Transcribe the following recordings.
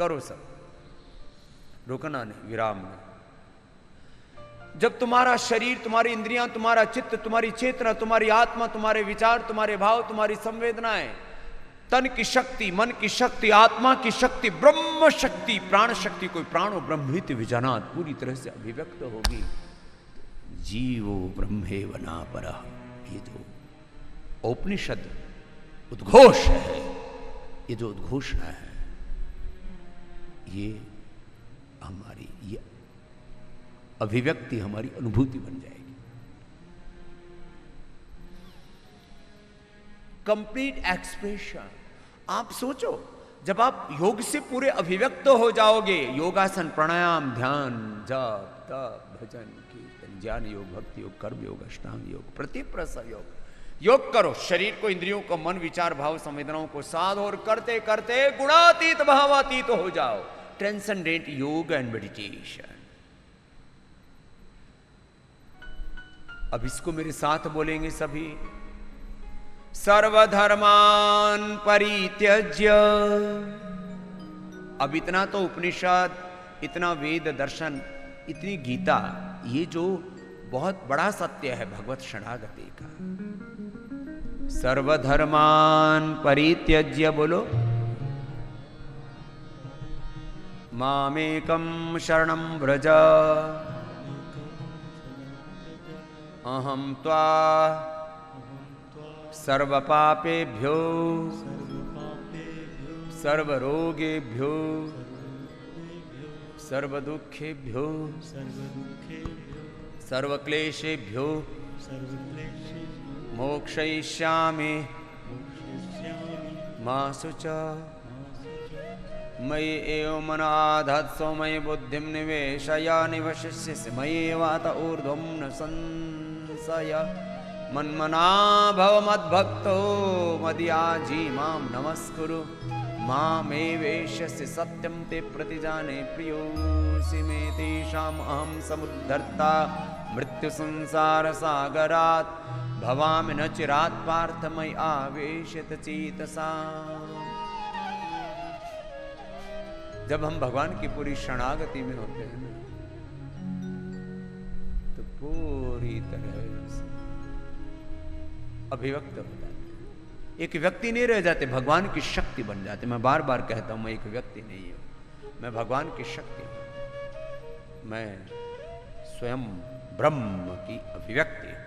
करो सब, रुकना नहीं, विराम नहीं। जब तुम्हारा शरीर, तुम्हारी इंद्रियां, तुम्हारा चित्त, तुम्हारी चेतना, तुम्हारी आत्मा, तुम्हारे विचार, तुम्हारे भाव, तुम्हारी संवेदनाएं, तन की शक्ति, मन की शक्ति, आत्मा की शक्ति, ब्रह्म शक्ति, प्राण शक्ति, कोई प्राणो ब्रह्मीति विजानात, पूरी तरह से अभिव्यक्त होगी। जीवो ब्रह्मेव नापरः, ये जो उपनिषद उद्घोष है, ये जो उद्घोषणा है, ये हमारी ये अभिव्यक्ति, हमारी अनुभूति बन जाएगी। Complete expression. आप सोचो, जब आप योग से पूरे अभिव्यक्त हो जाओगे, योगासन, प्राणायाम, ध्यान, जप, तप, भजन, कीर्तन, ज्ञान योग, भक्ति योग, कर्म योग, अष्टांग योग, प्रतिप्रस योग, योग करो, शरीर को, इंद्रियों को, मन, विचार, भाव, संवेदनाओं को साध, और करते करते गुणातीत भावातीत हो जाओ। ट्रांसेंडेंट योग एंड मेडिटेशन। अब इसको मेरे साथ बोलेंगे सभी। सर्वधर्मान परित्यज्य। अब इतना तो उपनिषद, इतना वेद दर्शन, इतनी गीता, ये जो बहुत बड़ा सत्य है भगवत शरणागति का। सर्वधर्मान परित्यज्य, बोलो, मामेकं शरणं व्रज, अहं त्वा सर्वपापेभ्यो सर्वरोगेभ्यो सर्वदुःखेभ्यो सर्वक्लेशेभ्यो मोक्षयिष्यामि मा शुचा। मयि एव मनाधत्सो मयि बुद्धिं निवेशय निवशिष्यसि मयि वात ऊर्ध्वं न संशय। मन्मना भव मद्भक्तो मद्याजी मां नमस्कुरु मामे वेश्यसि सत्यं ते प्रतिजाने प्रियोऽसि मे तेषाम् अहं समुद्धर्ता मृत्यु संसार सागरात् भवामि न चिरात् पार्थ मयि आवेशित चेतसाम्। जब हम भगवान की पूरी शरणागति में होते हैं ना, तो पूरी तरह से अभिव्यक्त हो जाते, एक व्यक्ति नहीं रह जाते, भगवान की शक्ति बन जाते। मैं बार बार कहता हूं, मैं एक व्यक्ति नहीं हूं, मैं भगवान की शक्ति हूं, मैं स्वयं ब्रह्म की अभिव्यक्ति हूं,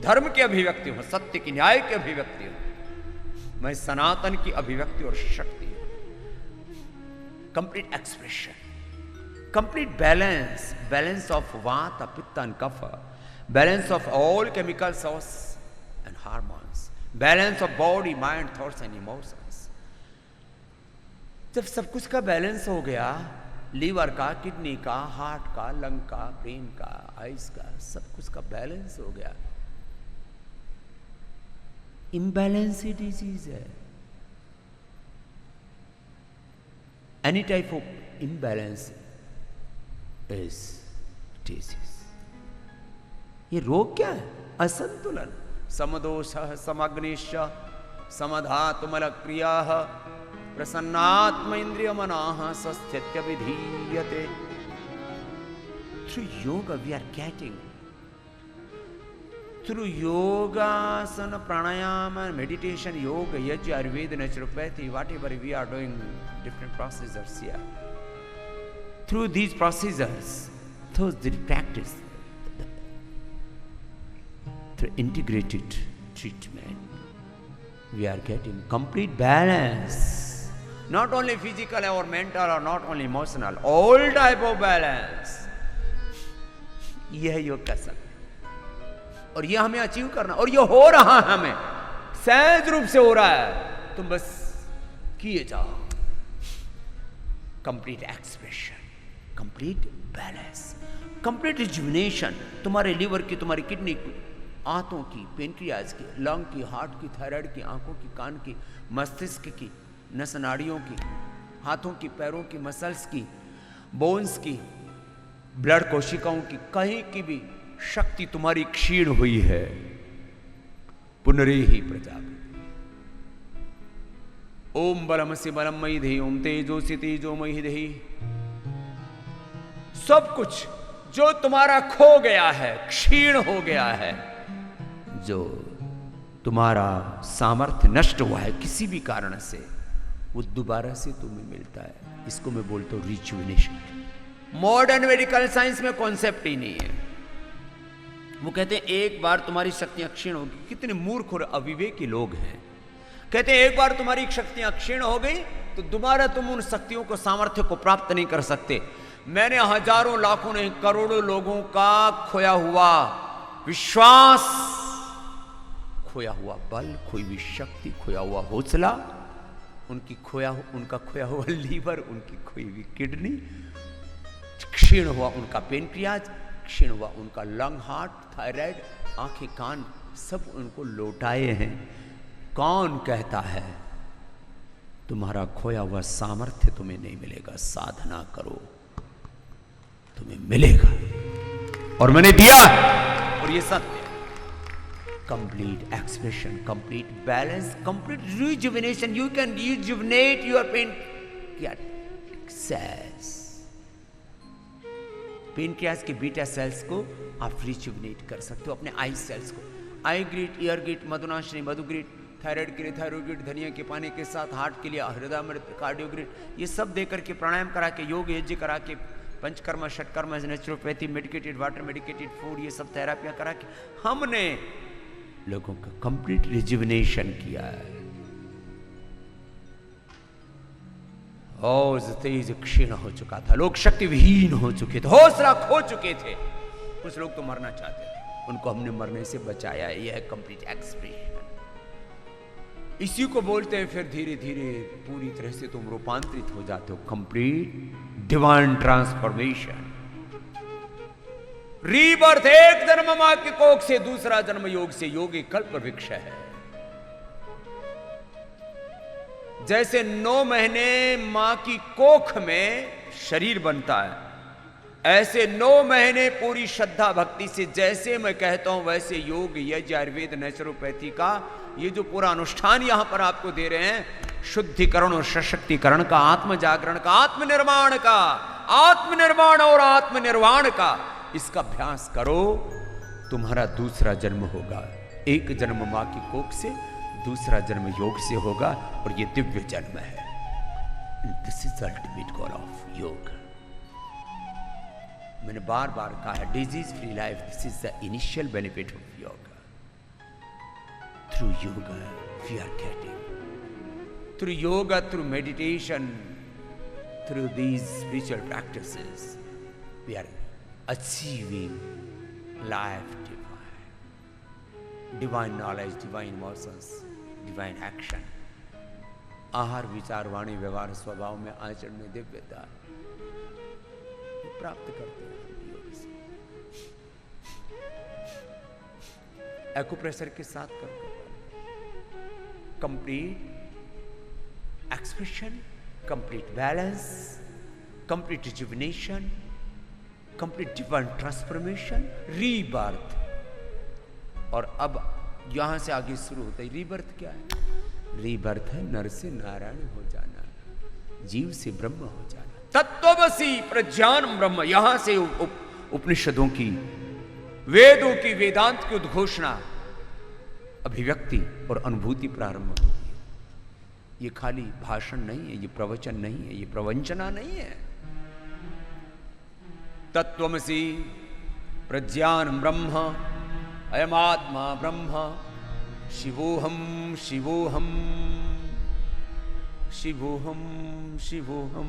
धर्म की अभिव्यक्ति हूं, सत्य की, न्याय की अभिव्यक्ति हूं, मैं सनातन की अभिव्यक्ति और शक्ति हूं। Complete expression, complete balance of vata, pitta and kapha, balance of all chemical source and hormones, balance of body, mind, thoughts and emotions. जब सब कुछ का बैलेंस हो गया, लीवर का, किडनी का, हार्ट का, लंग का, ब्रेन का, आइज का, सब कुछ का बैलेंस हो गया, इम्बैलेंस ही डिजीज है। Any type of imbalance is disease. ये रोग क्या है? असंतुलन। समदोषः समग्निश्च समधातुमल क्रियाः प्रसन्नात्म इंद्रिय मनाः स्वस्थ्य विधीयते। Through yoga we are getting, through yogasana, pranayama, meditation, yoga, yajna, ayurveda, naturopathy, whatever we are doing, different procedures here. Through these procedures, those the practice, through integrated treatment, we are getting complete balance. Not only physical or mental or not only emotional, all type of balance. यह है योग का सत्य, और यह हमें achieve करना, और यह हो रहा है, हमें सहज रूप से हो रहा है। तुम बस किए जाओ। Complete expression, complete balance, complete rejuvenation. तुम्हारे लीवर की, तुम्हारी किडनी की, आंतों की, पेनक्रियाज की, लंग की, हार्ट की, थायराइड की, आंखों की, कान की, मस्तिष्क की, नस नाड़ियों की, हाथों की, पैरों की, मसल्स की, बोन्स की, ब्लड कोशिकाओं की, कहीं की भी शक्ति तुम्हारी क्षीण हुई है, पुनरेहि प्रजापति, ओम बलमसि बलम मयि धि, ओम तेजोसि तेजोमयि धि। सब कुछ जो तुम्हारा खो गया है, क्षीण हो गया है, जो तुम्हारा सामर्थ्य नष्ट हुआ है किसी भी कारण से, वो दोबारा से तुम्हें मिलता है। इसको मैं बोलता हूं रिजुविनेशन। मॉडर्न मेडिकल साइंस में कॉन्सेप्ट ही नहीं है। वो कहते हैं एक बार तुम्हारी शक्तियां क्षीण होगी। कितने मूर्ख और अविवेकी लोग हैं। कहते हैं एक बार तुम्हारी शक्तियां क्षीण हो गई तो दोबारा तुम उन शक्तियों को, सामर्थ्य को प्राप्त नहीं कर सकते। मैंने हजारों लाखों नहीं करोड़ों लोगों का खोया हुआ विश्वास, खोया हुआ बल, खोई हुई शक्ति, खोया हुआ हौसला, उनका खोया हुआ लीवर, उनकी खोई हुई किडनी, क्षीण हुआ उनका पेनक्रियाज, क्षीण हुआ उनका लंग, हार्ट, थायराइड, आंखें, कान, सब उनको लौटाए हैं। कौन कहता है तुम्हारा खोया हुआ सामर्थ्य तुम्हें नहीं मिलेगा? साधना करो, तुम्हें मिलेगा। और मैंने दिया, और ये सत्य। Complete expression, complete balance, complete rejuvenation. You can rejuvenate your pancreas. Pancreas के बीटा सेल्स को आप रिजुविनेट कर सकते हो। अपने आई सेल्स को, आई greet, year greet, Madhunashini, Madhugrit, thyroid के लिए थायरोग्रीट, धनिया के पानी के साथ, हार्ट के लिए हृदयामृत, कार्डियोग्रीट, ये सब देकर के, प्राणायाम करा के, योग यज्ञ करा के, panchakarma, shatkarma, naturopathy, medicated water, medicated food, ये सब थेरापियां करा के हमने लोगों का कंप्लीट रिजुविनेशन किया है। और तेज क्षीण हो चुका था, लोग शक्ति विहीन हो चुके थे, हौसला खो चुके थे, कुछ लोग तो मरना चाहते थे, उनको हमने मरने से बचाया है। यह है कंप्लीट एक्सप्रेशन। इसी को बोलते हैं फिर धीरे धीरे पूरी तरह से तुम रूपांतरित हो जाते हो। Complete divine transformation, rebirth. एक जन्म मां के कोख से, दूसरा जन्म योग से। योग एक कल्प वृक्ष है। जैसे 9 महीने मां की कोख में शरीर बनता है, ऐसे 9 महीने पूरी श्रद्धा भक्ति से, जैसे मैं कहता हूं वैसे योग, यज्ञ, आयुर्वेद, नेचुरोपैथी का ये जो पूरा अनुष्ठान यहां पर आपको दे रहे हैं, शुद्धिकरण और सशक्तिकरण का, आत्म जागरण का, आत्मनिर्माण का, आत्मनिर्माण और आत्मनिर्वाण का, इसका अभ्यास करो, तुम्हारा दूसरा जन्म होगा। एक जन्म मां की कोख से, दूसरा जन्म योग से होगा, और ये दिव्य जन्म है। This is ultimate goal of yoga. मैंने बार बार कहा है, disease free life, this is the initial benefit of yoga. Through yoga we are getting, through yoga, through meditation, through these spiritual practices, we are achieving life divine, divine knowledge, divine emotions, divine action. आहार, विचार, वाणी, व्यवहार, स्वभाव में, आचरण में दिव्यता प्राप्त करते हैं योग से। एक्यूप्रेशर के साथ करते हैं। Complete expression, complete balance, complete rejuvenation, complete divine transformation, rebirth. और अब यहां से आगे शुरू होता है। रीबर्थ क्या है? रीबर्थ है नर से नारायण हो जाना, जीव से ब्रह्म हो जाना। तत्वमसि प्रज्ञान ब्रह्म, यहां से उपनिषदों की, वेदों की, वेदांत की उद्घोषणा, अभिव्यक्ति और अनुभूति प्रारंभ होती है। ये खाली भाषण नहीं है, ये प्रवचन नहीं है, ये प्रवंचना नहीं है। तत्वमसि प्रज्ञान ब्रह्म, अयमात्मा ब्रह्म, शिवोहम शिवोहम शिवोहम शिवोहम,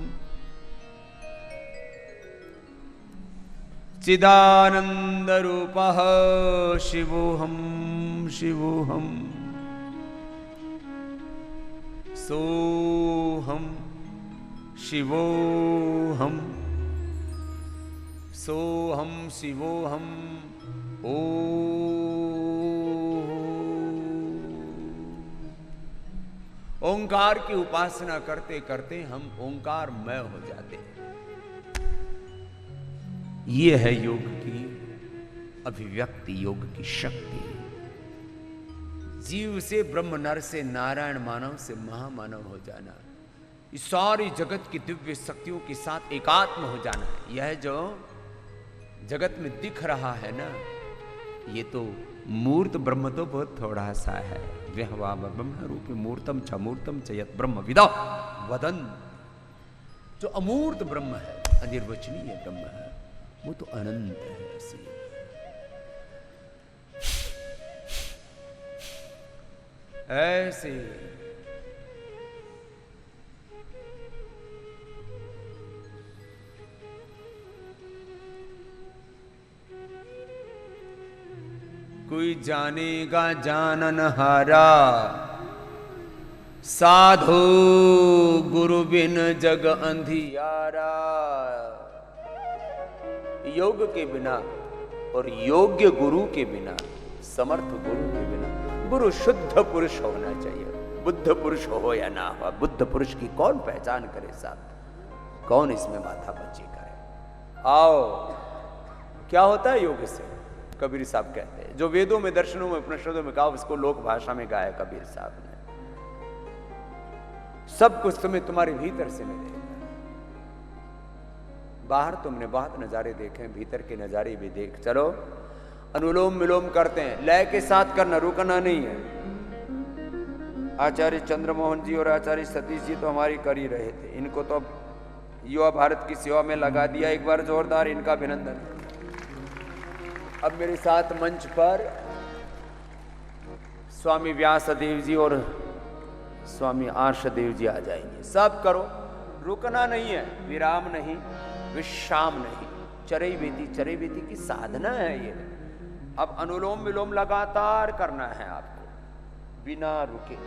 चिदानंद रूपः शिवोहम शिवोहम, सोहम शिवोहम सोहम शिवोहम। ओ ओंकार की उपासना करते करते हम ओंकारमय हो जाते हैं। ये है योग की अभिव्यक्ति, योग की शक्ति। जीव से ब्रह्म, नर से नारायण, मानव से महामानव हो जाना, इस सारी जगत की दिव्य शक्तियों के साथ एकात्म हो जाना। यह जो जगत में दिख रहा है ना, ये तो मूर्त ब्रह्म तो बहुत थोड़ा सा है। व्यहवा ब्रह्म रूपी मूर्तम च मूर्तम च यत् ब्रह्म विदा वदन। जो अमूर्त ब्रह्म है, अनिर्वचनीय ब्रह्म है, वो तो अनंत है। ऐसी ऐसे कोई जानेगा जानन हारा, साधु गुरु बिन जग अंधियारा। योग के बिना और योग्य गुरु के बिना, समर्थ गुरु के बिना, गुरु शुद्ध पुरुष होना चाहिए। बुद्ध पुरुष हो या ना हो, बुद्ध पुरुष की कौन पहचान करे साहब, कौन इसमें माथा पंची करे। आओ, क्या होता है योग से? कबीर साहब कहते हैं, जो वेदों में, दर्शनों में, उपनिषदों में कहा, उसको लोक भाषा में गाया कबीर साहब ने। सब कुछ तुम्हें तुम्हारे भीतर से मिलेगा। बाहर तुमने बहुत नजारे देखे, भीतर के नजारे भी देख। चलो अनुलोम विलोम करते हैं, लय के साथ करना, रुकना नहीं है। आचार्य चंद्रमोहन जी और आचार्य सतीश जी तो हमारी कर ही रहे थे, इनको तो अब युवा भारत की सेवा में लगा दिया। एक बार जोरदार इनका अभिनंदन। अब मेरे साथ मंच पर स्वामी व्यासदेव जी और स्वामी आर्षदेव जी आ जाएंगे। सब करो, रुकना नहीं है, विराम नहीं, विश्राम नहीं। चरई बेती की साधना है ये। अब अनुलोम विलोम लगातार करना है आपको, बिना रुके।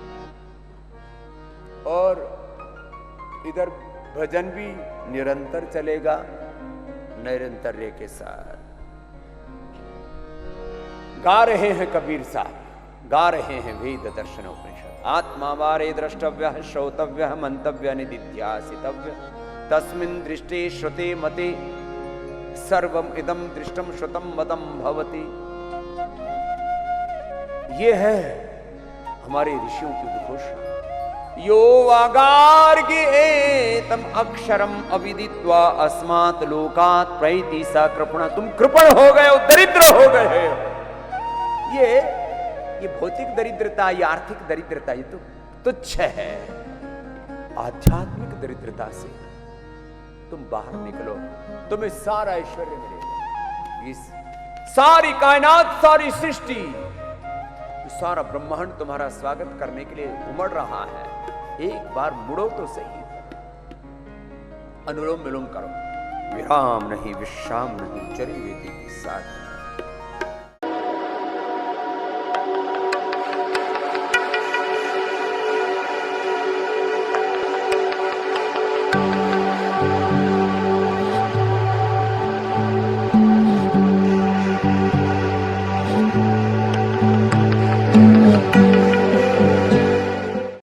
और इधर भजन भी निरंतर चलेगा, निरंतर्य के साथ। गा रहे हैं कबीर साहब, गा रहे हैं वेद दर्शन उपनिषद। आत्मा वारे द्रष्टव्य श्रोतव्य मंतव्य निदिध्यासितव्य, तस्मिन् दृष्टे श्रुते मते सर्वम इदम दृष्टम श्रुतम मदम भवति। ये है हमारे ऋषियों की उद्घोषणा। यो वागार्गे तम अक्षरम अविदित्वा अस्मात् लोकात् प्रैति सा कृपणा। तुम कृपण हो गए हो, दरिद्र हो गए हो। ये भौतिक दरिद्रता, ये आर्थिक दरिद्रता, ये तो तुच्छ है। आध्यात्मिक दरिद्रता से तुम बाहर निकलो, तुम्हें सारा ऐश्वर्य मिलेगा। इस सारी कायनात, सारी सृष्टि, सारा ब्रह्मांड तुम्हारा स्वागत करने के लिए उमड़ रहा है। एक बार मुड़ो तो सही। अनुलोम विलोम करो, विराम नहीं, विश्राम नहीं, चरई बेती के साथ।